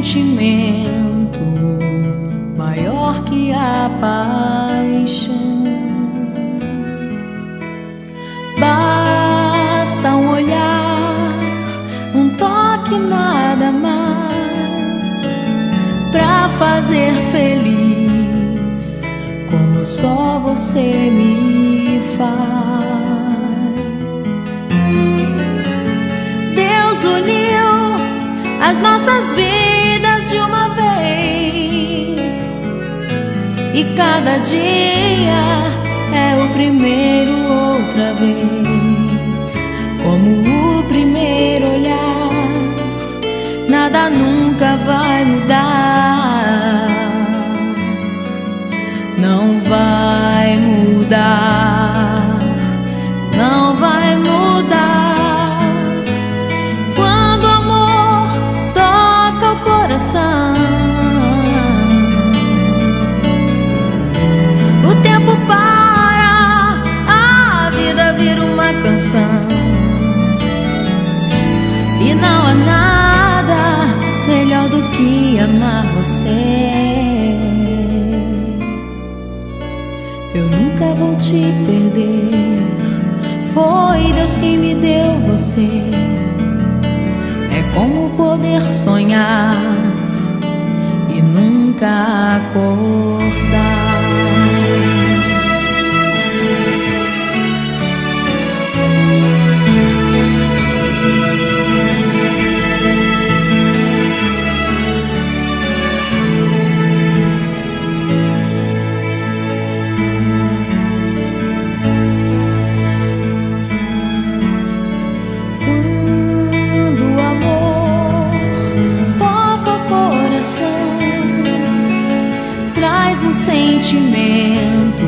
sentimento maior que a paixão. Basta um olhar, um toque, nada mais, pra fazer feliz como só você me faz. Deus uniu as nossas vidas de uma vez, e cada dia é o primeiro outra vez. Como o primeiro olhar, nada nunca vai mudar. Não vai mudar, não vai mudar. Quando o amor toca o coração, o tempo para, a vida vira uma canção. E não há nada melhor do que amar você. Eu nunca vou te perder, foi Deus quem me deu você. É como poder sonhar e nunca acordar. Traz um sentimento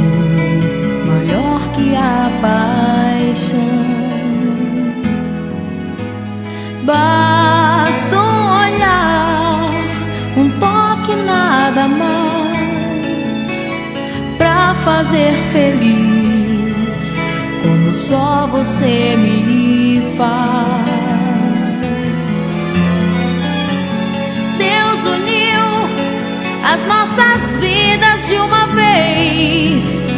maior que a paixão. Basta um olhar, um toque, nada mais, pra fazer feliz como só você me faz. Deus uniu as nossas vidas de uma vez,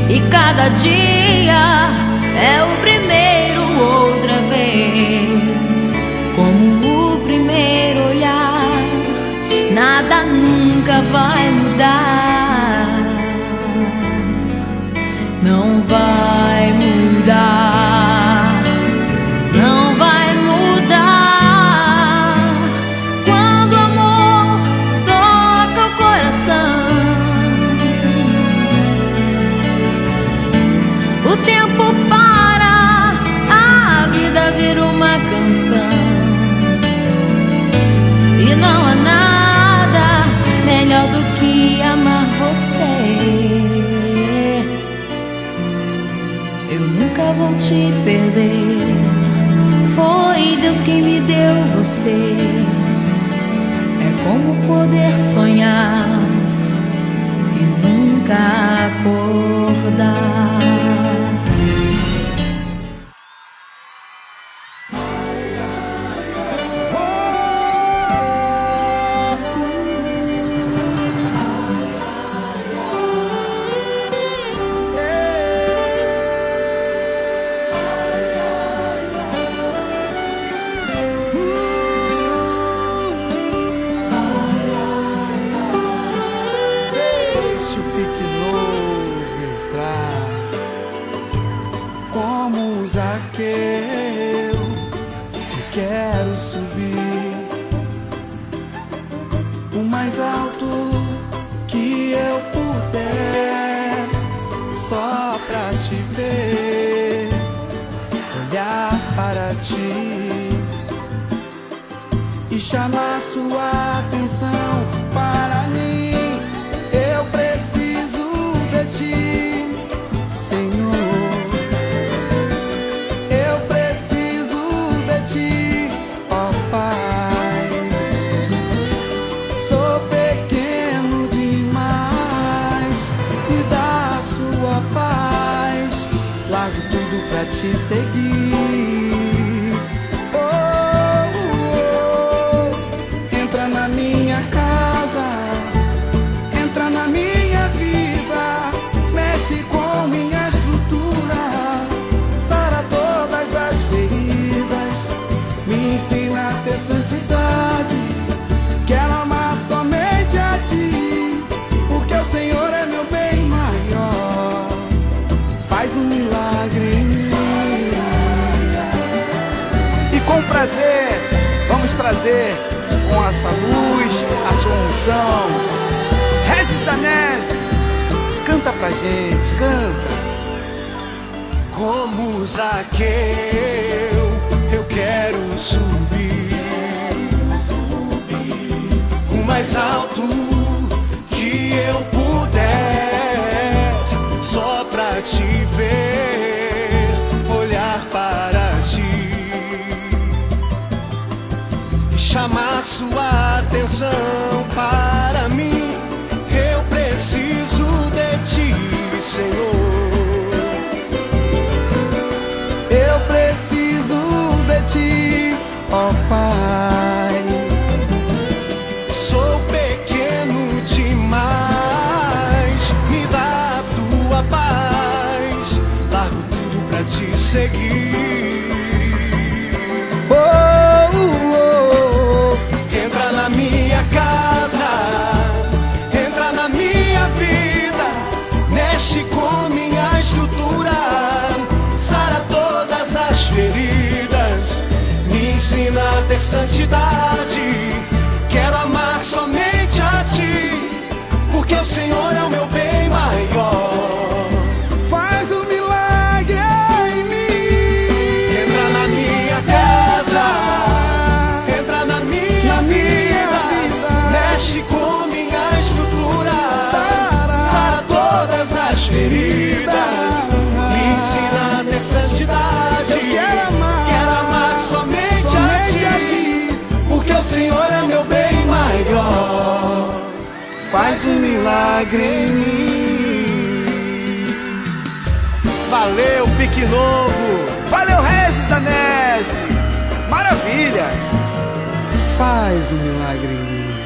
e cada dia é o primeiro outra vez. Como o primeiro olhar, nada nunca vai mudar. Não vai mudar, não vai mudar. Quando o amor toca o coração, o tempo para, a vida vira uma canção. E não há nada melhor do que amar você. Eu nunca vou te perder, foi Deus quem me deu você. É como poder sonhar e nunca acordar. Eu quero subir o mais alto que eu puder, só pra te ver, olhar para ti e chamar sua atenção para mim. Eu preciso de ti, Senhor. Te seguir, oh, oh, oh. trazer com essa luz a sua unção. Regis Danese, canta pra gente, canta. Como Zaqueu, eu quero subir o mais alto que eu puder, só pra te ver, olhar para ti, chamar sua atenção para mim. Eu preciso de ti, Senhor. Eu preciso de ti, ó Pai. Sou pequeno demais, me dá a tua paz. Largo tudo pra te seguir. Oh, oh, oh. Entra na minha casa, entra na minha vida, mexe com minha estrutura, sara todas as feridas, me ensina a ter santidade. Quero amar somente a ti, porque o Senhor é o meu bem maior. Faz um milagre em mim. Entra na minha casa, entra na minha vida, mexe com minha estrutura, sara todas as feridas, me ensina a ter santidade. Quero amar somente a ti, porque o Senhor é meu bem maior. Faz um milagre em mim. Valeu, Pique Novo. Valeu, Regis Danese. Maravilha. Faz um milagre em mim.